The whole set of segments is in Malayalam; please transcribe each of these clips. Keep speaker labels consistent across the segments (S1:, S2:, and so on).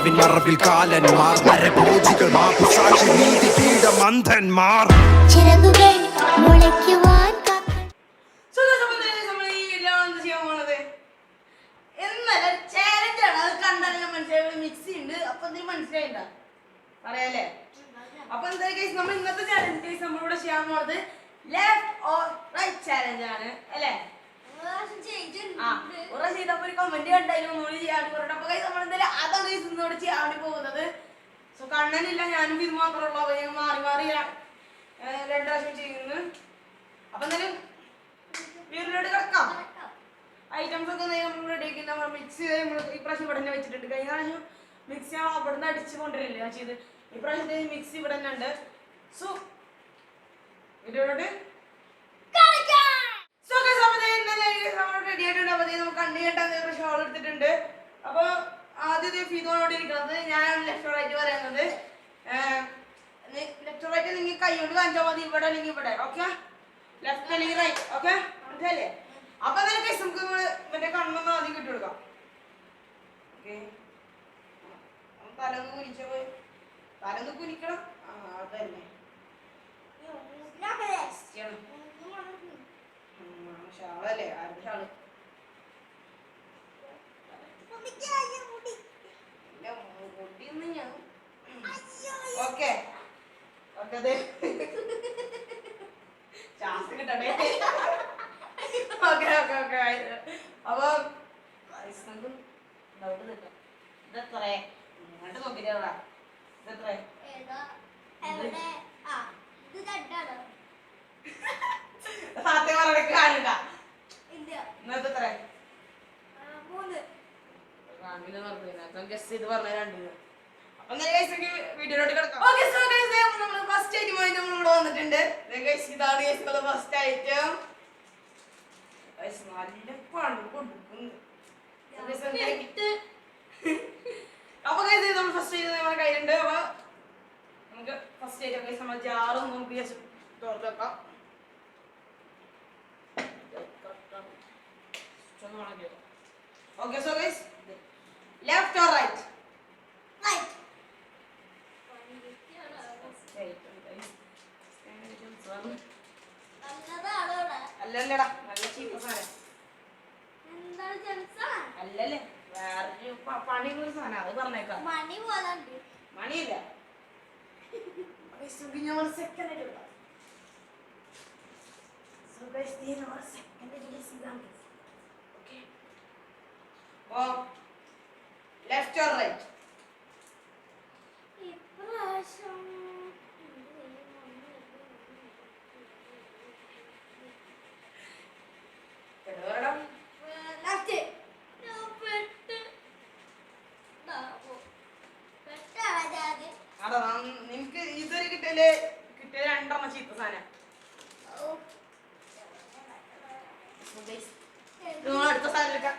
S1: ആത്മാവിൻ മറവിൽ കാലന്മാർ നരഭോജികൾ മാപുസാക്ഷി നീതി പീഠമന്ധന്മാർ ചിറകുകൾ മുളയ്ക്കുവാൻ
S2: മിക്സി ഉണ്ട്. അപ്പൊ എന്തെങ്കിലും മനസ്സിലായില്ല പറയാല്ലേ? അപ്പൊ എന്തായാലും നമ്മൾ ഇന്നത്തെ ചാലഞ്ച് നമ്മളിവിടെ ചെയ്യാൻ പോകുന്നത് ലെഫ്റ്റ് ഓർ റൈറ്റ് ചാലഞ്ച് ആണ് അല്ലേ? ചെയ്തപ്പോ ഒരു കമന്റ് കണ്ടായിരുന്നു ഒന്നുകൂടി ചെയ്യാണ്ട് പറഞ്ഞിട്ട്. അപ്പൊ നമ്മളെന്തായാലും അതാണ് ഇന്നോട് ചെയ്യാൻ വേണ്ടി പോകുന്നത്. സോ കണ്ണനില്ല, ഞാനും ഇത് മാത്രമുള്ള മാറി മാറി 2 പ്രാവശ്യം ചെയ്യുന്നു. അപ്പൊ എന്തായാലും വീട്ടിലോട്ട് കിടക്കാം. ഐറ്റംസ് ഒക്കെ നമ്മൾ റെഡിയാക്കി നമ്മൾ മിക്സ് നമ്മൾ ഈ പ്രാവശ്യം ഇവിടെ തന്നെ വെച്ചിട്ടുണ്ട്. കഴിഞ്ഞ പ്രാവശ്യം മിക്സി അവിടെ നിന്ന് അടിച്ചു കൊണ്ടുവരില്ലേ ഞാൻ ചെയ്ത്. ഈ പ്രാവശ്യം മിക്സി ഇവിടെ തന്നെ ഉണ്ട്. സോ വീഡിയോയിലോട്ട് റെഡി ആയിട്ടുണ്ട്. അപ്പൊ നമുക്ക് കണ്ണി കെട്ടാൻ ഷോൾ എടുത്തിട്ടുണ്ട്. അപ്പൊ ആദ്യത്തെ ഫീതോട് ഇരിക്കുന്നത് ഞാനാണ് ലെഫ്റ്റ് റൈറ്റ് പറയുന്നത്. ലെഫ്റ്റ് റൈറ്റ് നിങ്ങൾ കൈ കൊണ്ട് കാണിച്ചാൽ മതി, ഇവിടെ അല്ലെങ്കിൽ ഇവിടെ. ഓക്കെ, ലെഫ്റ്റ് അല്ലെങ്കിൽ റൈറ്റ്. ഓക്കെ, മനസ്സിലല്ലേ? അപ്പൊ നമുക്ക് മറ്റേ കണ്ണൊന്ന് ആദ്യം കിട്ടി കൊടുക്കാം. ഓക്കെ, തലന്ന് കുനിച്ച പോയി തലന്ന് കുനിക്കണം. ആ അതന്നെ ഷാളല്ലേ? ആരുടെ ഷാള്? ഓക്കെ ഓക്കെ ശ്വാസം കിട്ടണേ. ഓക്കെ ഓക്കെ ഓക്കെ അപ്പൊ ഡൗട്ട് കിട്ടും. ഇതെത്ര ഇങ്ങോട്ട് നോക്കിട്ടാ? ഇതെത്ര? സത്യം പറഞ്ഞ കാണണ്ട. ഇന്നത്തെ എത്ര? 3 ഗസ്റ്റ് ചെയ്ത് പറഞ്ഞ 2. അപ്പൊ വീഡിയോയിലോട്ട് കിടക്കാം. നമ്മൾ ഫസ്റ്റ് ഐറ്റം ആയിട്ട് നമ്മളിവിടെ വന്നിട്ടുണ്ട്. ഇതാണ് ഫസ്റ്റ് ഐറ്റം. നല്ല പണി കൊടുക്കുന്നു. അപ്പൊ നമ്മൾ ഫസ്റ്റ് ഐറ്റം നമ്മുടെ കയ്യിലുണ്ട്. അപ്പൊ നമുക്ക് ഫസ്റ്റ് ഐറ്റം നമ്മൾ ജാറും നമുക്ക് തുറന്നു വെക്കാം. Okay, so guys, left or right? Right. അല്ലല്ലടാ, നല്ല ചീത്ത സാധനം. അല്ലല്ലേ, വേറൊരു പണിയുള്ള സാധനം. അത് പറഞ്ഞേക്കാം. മണിയില്ല. സെക്കൻഡ് ആയിട്ട് ലെഫ്റ്റ് ഓർ റൈറ്റ്? അതാ നിനക്ക് ഇതൊരു കിട്ടിയ 2 ചീത്ത സാധനം. അടുത്ത സാധനം എടുക്കാം.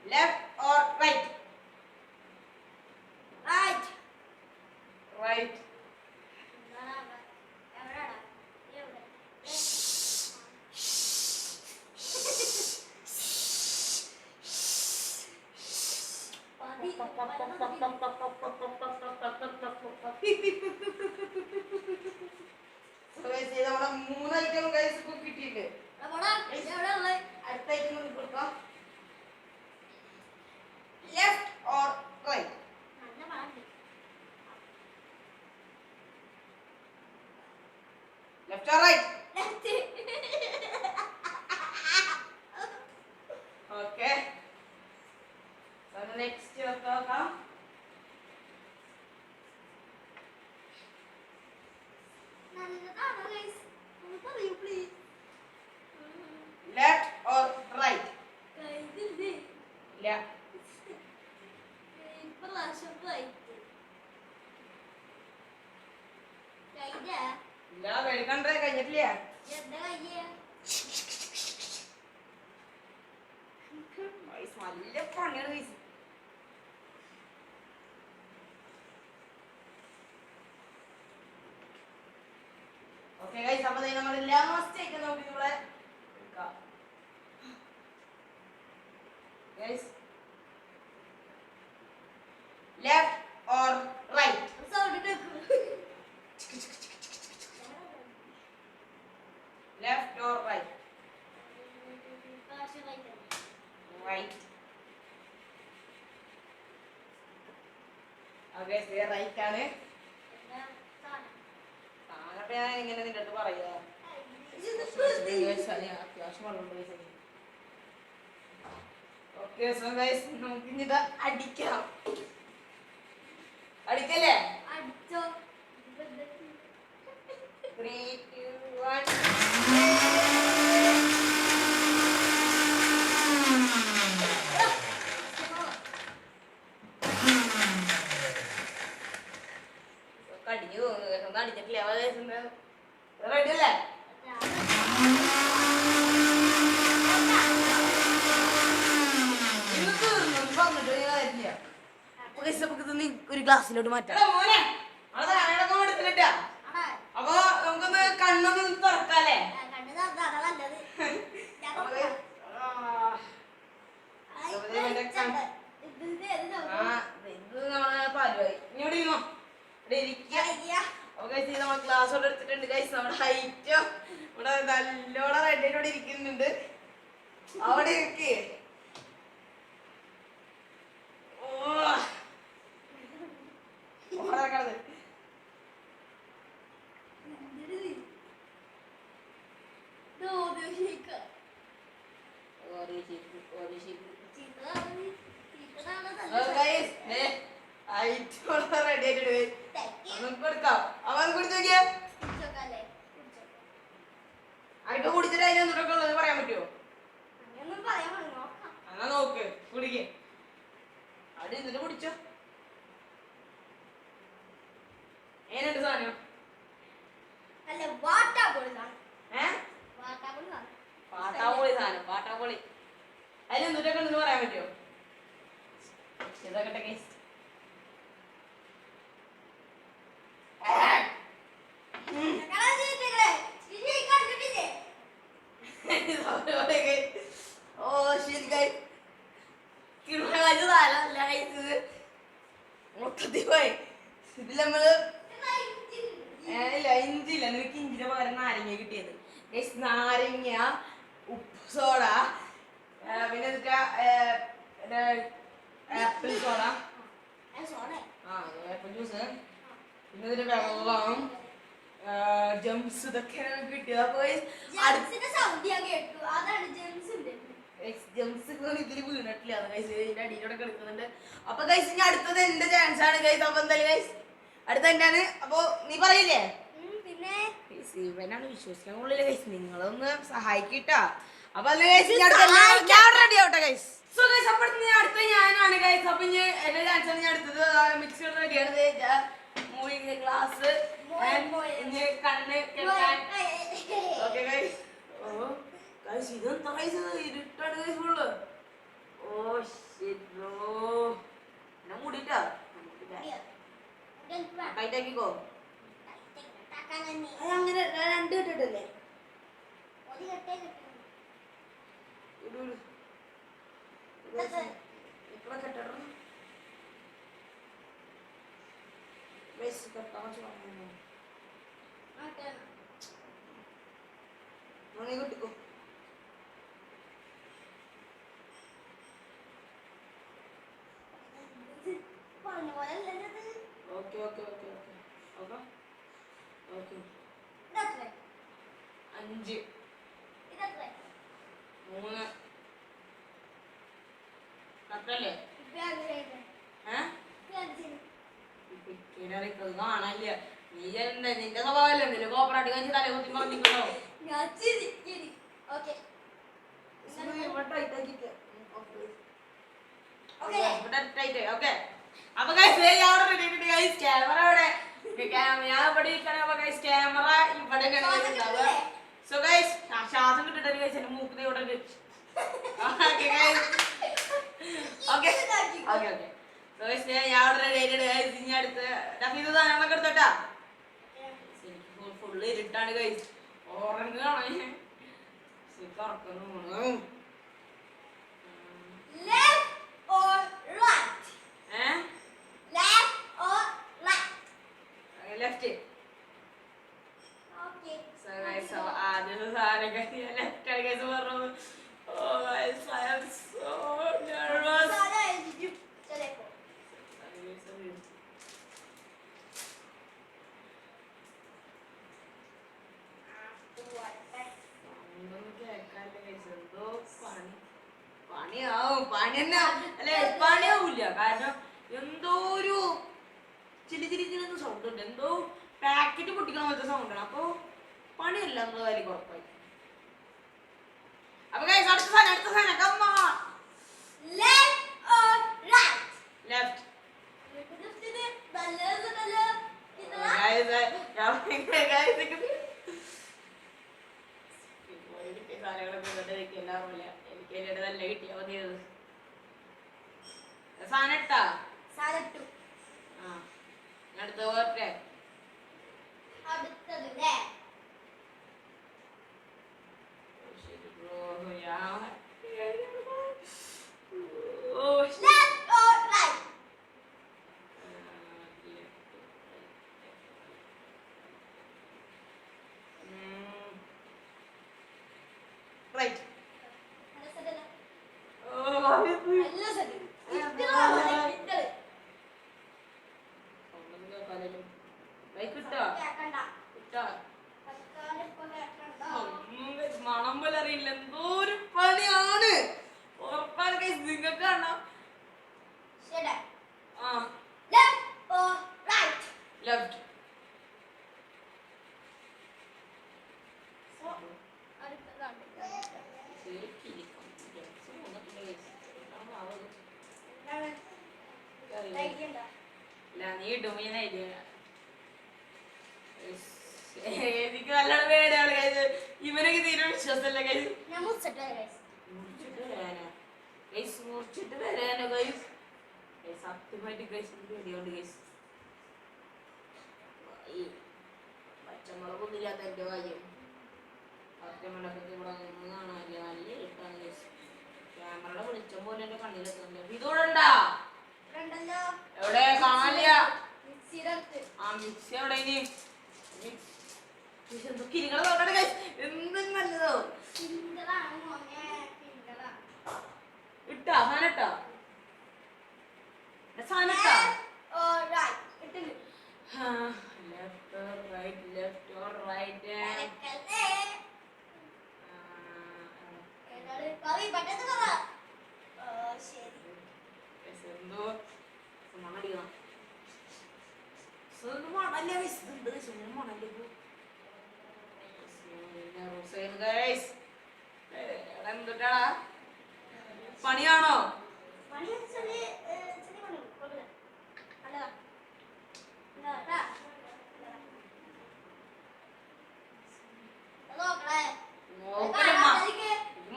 S2: Left or right? Right. Right. നമ്മുടെ 3 ഐറ്റം കിട്ടിയില്ലേ? അടുത്ത ഐറ്റം കൊടുക്കാം. Left or right? Left or right? Left. Okay. So next come. Left or right? Yeah. കഴിക്കണ്ടേ? കഴിഞ്ഞിട്ടില്ല. നല്ല പണിയാണ് കഴിച്ചത്. ഓക്കെ ഗൈസ്, അപ്പോൾ നമ്മുടെ ലാസ്റ്റ് ഒക്കെ നമുക്ക് ഇവിടെ എടുക്കാം guys. Left or right? Left or right? Right. Okay, right ആണ്. താങ്കളുടെ ഞാൻ എങ്ങനെ നിന്റെ അടുത്ത് പറയാ? അത്യാവശ്യം വെള്ളം. ഓക്കെ, സോ ഗൈസ് നമുക്ക് ഇനി ഇത് അടിക്കാം. അടിക്കല്ലേ? 3, 2, 1. കടിഞ്ഞു ഒന്നും അടിച്ചിട്ടില്ല. റെഡി അല്ലേ? ഒരു ഗ്ലാസ്സിലോട്ട് മാറ്റാം. അപ്പൊ നമുക്കൊന്ന് കണ്ണൊന്ന് തുറക്കാല്ലേ? നമ്മൾ ഗ്ലാസ് കൊണ്ട് എടുത്തിട്ടുണ്ട് ഗൈസ്. നമ്മുടെ ഹൈറ്റും ഇവിടെ നല്ലോണം റെഡിയോടെ ഇരിക്കുന്നുണ്ട്. അവിടെ ഇരിക്കേ. ആയിട്ട് കുടിച്ചിട്ട് അതിനൊക്കെ ഉള്ളത് പറയാൻ പറ്റുമോ? എന്നാ നോക്ക്, കുടിക്കേ. അവിടെ എന്നിട്ട് കുടിച്ചോ. ഏനുണ്ട് സാധനം? പാട്ടാപ്പൊളി സാധനം, പാട്ടാപ്പൊളി. അതിന് എന്തൊക്കെ ഉണ്ടെന്ന് പറയാൻ പറ്റുമോ? ഇതൊക്കെ ഗൈസ്. മൊത്തത്തിൽ പോയി. ഇതിൽ നമ്മള് ഇല്ല, ഇഞ്ചില്ല. നിനക്ക് ഇഞ്ചിന് പകരം നാരങ്ങ കിട്ടിയത്. നാരങ്ങ, ഉപ്പ് സോഡ, പിന്നെ ആപ്പിൾ സോഡ, ആപ്പിൾ ജ്യൂസ്, പിന്നെ ഇതിന്റെ വെള്ളം, ജംസ്, ഇതൊക്കെ കിട്ടിയത്. അപ്പൊ ജംസ് ഇതിൽ വീണിട്ടില്ല. ഇതിന്റെ അടിയിലൂടെ കിടക്കുന്നുണ്ട്. അപ്പൊ ഗൈസ് ഇനി അടുത്തത് എന്റെ ചാൻസ് ആണ് ഗൈസ്. അപ്പൊ എന്തായാലും ഗൈസ് അടുത്ത തന്നെയാണ്. അപ്പൊ നീ പറയില്ലേ? പിന്നെ ഇവനാണ് വിശ്വസിക്കാൻ കൊള്ളില്ല ഗൈസ്. നിങ്ങളൊന്ന് സഹായിക്കട്ടാ. അപ്പൊ ഞാൻ റെഡി ആവട്ടെ ഗൈസ്. സോ ഗൈസ് അപ്പൊ അടുത്ത ഞാനാണ് ഗൈസ്. അപ്പൊ ഇനി എന്റെ ചാൻസ് ആണ് ഞാൻ അടുത്തത്. മിക്സ് റെഡിയാണ്. മൂവിങ് ഗ്ലാസ്, കണ്ണ് കെട്ടാൻ. Okay guys. ഗൈസ് ഇതെന്താ ഗൈസ്? ഇരുട്ടാണ് guys full. Oh shit bro. ഞാൻ മൂടിട്ടാ. ടൈറ്റ് ആക്കിക്കോ. അങ്ങനെ രണ്ട് കെട്ടിട്ടല്ലേ? ഇപ്പൊ കെട്ടണം. നീ കിട്ടിക്കോ. Okay okay okay okay okay okay. 5 3 കറക്റ്റല്ലേ? കാണാനില്ല. നീ എന്താ നിന്റെ സ്വഭാവമല്ലേ? എന്തെങ്കിലും കോപ്പറായിട്ട് കഴിച്ച് തല കുത്തി പറഞ്ഞിട്ടുണ്ടോ? അപ്പൊ ക്യാമറ ഇവിടെ ഞാൻ ഇവിടെ ഇരിക്കണേ. അപ്പൊ ക്യാമറ ഇവിടെ. സോ ഗൈസ് ശ്വാസം കിട്ടിട്ട് ഗൈസ് എന്റെ മൂക്കിന് ഇവിടെ okay okay okay. So guys ഞാൻ ഇവിടെ റെഡി ആയിട്ട് ഇനി അടുത്ത് ഇത് സാധനങ്ങളൊക്കെ എടുത്തോട്ടാ. എനിക്ക് ഫുള്ള് ഇരുട്ടാണ് ഗൈസ്. ഉറങ്ങാണ് കറക്കുന്നു. ലെഫ്റ്റ്. ആദ്യത്തെ സാധനം ലെഫ്റ്റ് ആണ് ഗൈസ് പറഞ്ഞത്. Oh guys, I am so nervous. പണിയാവൂല. കാരണം എന്തോ ഒരു ചിരിച്ചിരിക്കുന്ന സൗണ്ട് ഉണ്ട്. എന്തോ പാക്കറ്റ് പൊട്ടിക്കണ പോലത്തെ സൗണ്ടാണ്. അപ്പൊ പണിയല്ല എന്തോ കാര്യം കുഴപ്പമായി. അപ്പൊ അടുത്ത സാധനം come on. Left or right? Left. എനിക്ക് നല്ല കിട്ടിയാ മതിയത്. സാധനട്ടാ
S3: സാധനട്ടു.
S2: അടുത്ത പോട്ടെ.
S3: അടുത്തത്
S2: right. മണം പോലെ അറിയില്ല. എന്തോ ഒരു പണിയാണ്. ഉറപ്പാണ് ഗൈസ്. നിങ്ങൾക്ക് കാണാം. ലെഫ്റ്റ്. നീ ഇടുമ്പോ ഞാൻ എനിക്ക് നല്ലോണം പേടിയാണ് കഴിച്ച്. ഇവനൊക്കെ തീരെ വിശ്വാസമല്ല കഴിച്ച്. മുറിച്ചിട്ട് വരാനോ കഴിച്ച്. സത്യമായിട്ട് കഴിച്ച് പേടിയോണ്ട് കഴിച്ച്. പച്ചമുളകൊന്നും ഇല്ലാത്ത എന്റെ കാര്യം. പച്ചമുളകൊക്കെ ഇവിടെ നിന്ന് കാണാനില്ല. നല്ല ഇട്ടാണ് കഴിച്ച്. ക്യാമറയുടെ വെളിച്ചം പോലെ എന്റെ കണ്ണിലെത്തുന്നുണ്ട്. ഇതോടെ ഉണ്ടാ എവിടെ കാണില്ല. മിക്സി എവിടെ ഇനി കിരികളെ നോക്കട്ടെ ഗൈസ്. എന്തും നല്ലതോ ഇട്ടാ സാധനം ഇട്ടാ സാധനം ഇട്ടാ left right left or right. എന്തോ മണടിക്കണം. എന്തുട്ടാടാ പണിയാണോ?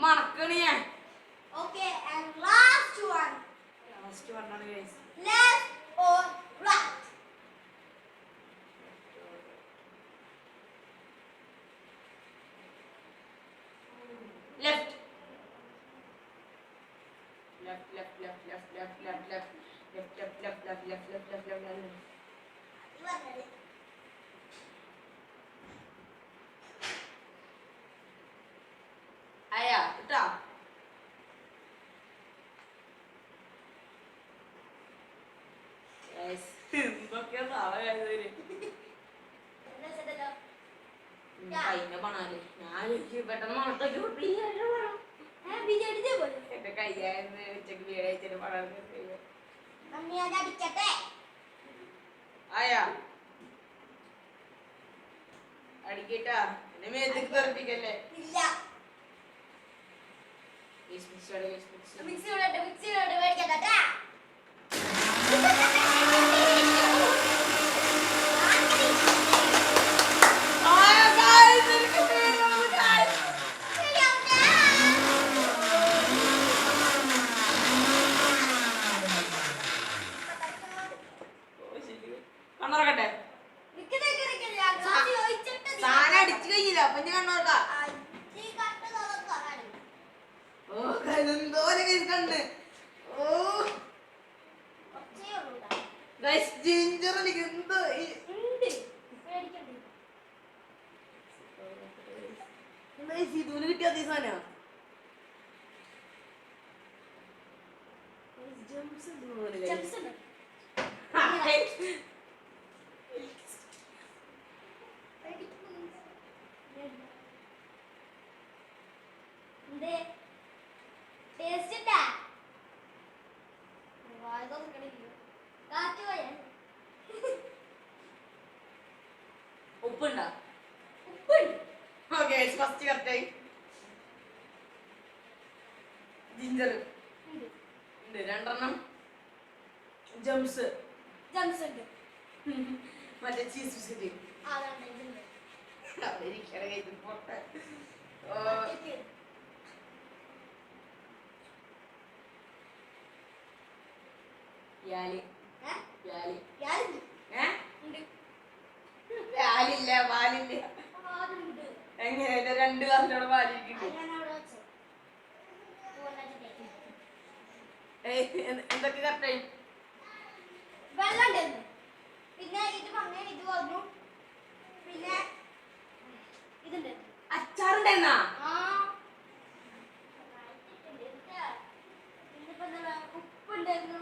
S2: മണക്കണിയാ. Last വണ്ണാണ് guys. ആയാ ഇട്ടാ എന്തൊക്കെയാ കൈന്റെ പണാല്. ഞാൻ പെട്ടെന്ന് മണത്തൊക്കെ എന്റെ കയ്യായിരുന്നു ഉച്ചക്ക് വീടയച്ചിട്ട് പണം. ആയാ അടിക്കട്ടാ. എന്നെ മേത്തേക്ക് തെറിപ്പിക്കല്ലേ. കണ്ണറക്കട്ടെ. കഴിച്ചു കഴിഞ്ഞില്ല അപ്പൊ ഞാൻ കണ്ണോർക്കാം. ഓ എന്തോരം ഗൈസ് കണ്ട്. ഓ ഗൈസ് ജിഞ്ചർ എനിക്ക് എന്തോ ഇതുപോലെ കിട്ടിയ അതേ സാധന ഉപ്പുണ്ടോ? ഓക്കെ ഫസ്റ്റ് കറക്റ്റായി. ജിഞ്ചർ ഉണ്ട് 2 ജംസ് മറ്റേ ചീസ് ബിസ്ക്കറ്റ് പോട്ടെ. പാലില്ല പാലില്ല എങ്ങനെയല്ല 2 ഗ്ലാസ്സിനോട് പാലിരിക്കുന്നു. എന്തൊക്കെ കറക്റ്റായി?
S3: വെള്ളം പിന്നെ ഇത് പറഞ്ഞു ഇത് പറഞ്ഞു പിന്നെ ഇതുണ്ട്
S2: അച്ചാറുണ്ടെന്നാ
S3: ഉപ്പുണ്ടായിരുന്നു.